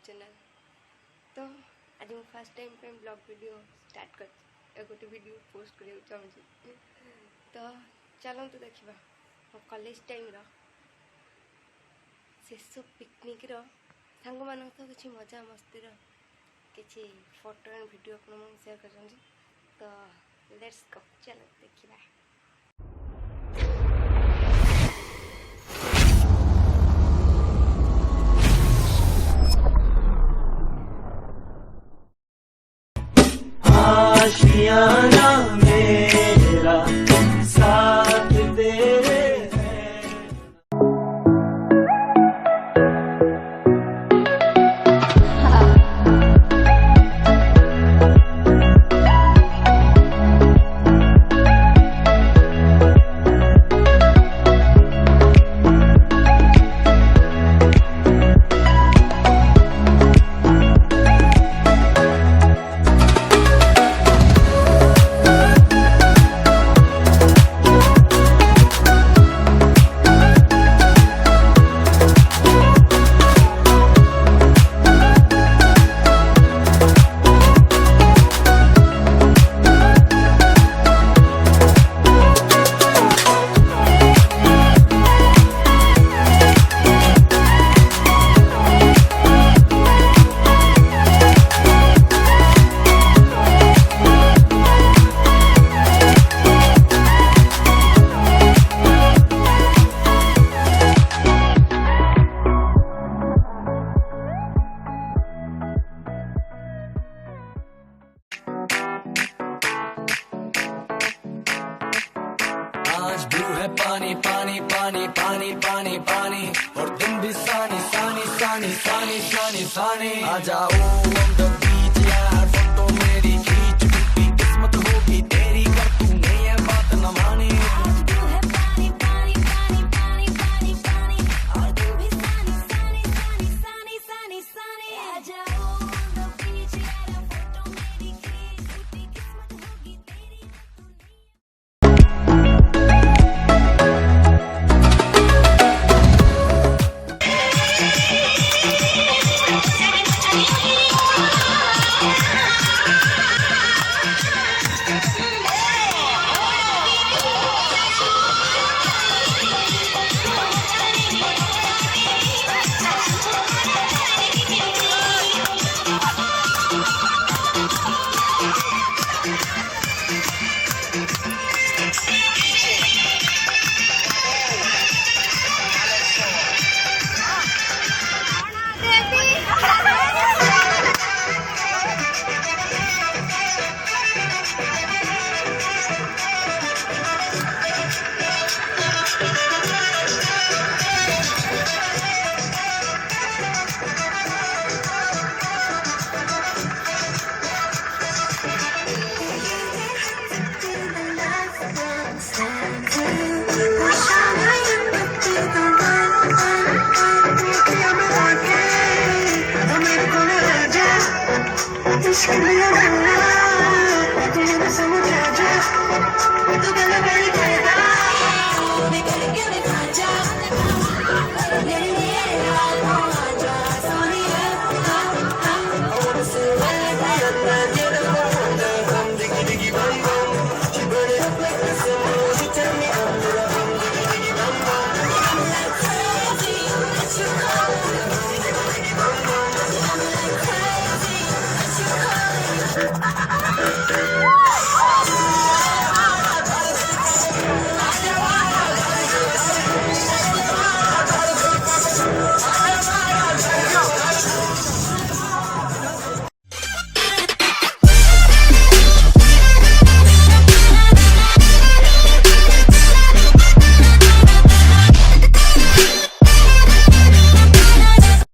Channel. तो आज मैं फर्स्ट टाइम पे ब्लॉग वीडियो स्टार्ट कर गोटे वीडियो पोस्ट कर चाहूँगी। तो चलतु देखा मो कॉलेज टाइम शेष पिकनिक सांग मान किसी मजा मस्ती किसी photo and video upon share कर। तो लेट्स गो, चलो देखा। आशियाना मेरा साथ तेरे आज ब्लू है पानी पानी पानी पानी पानी पानी और तुम भी सानी सानी सानी सानी सानी सानी आ जाओ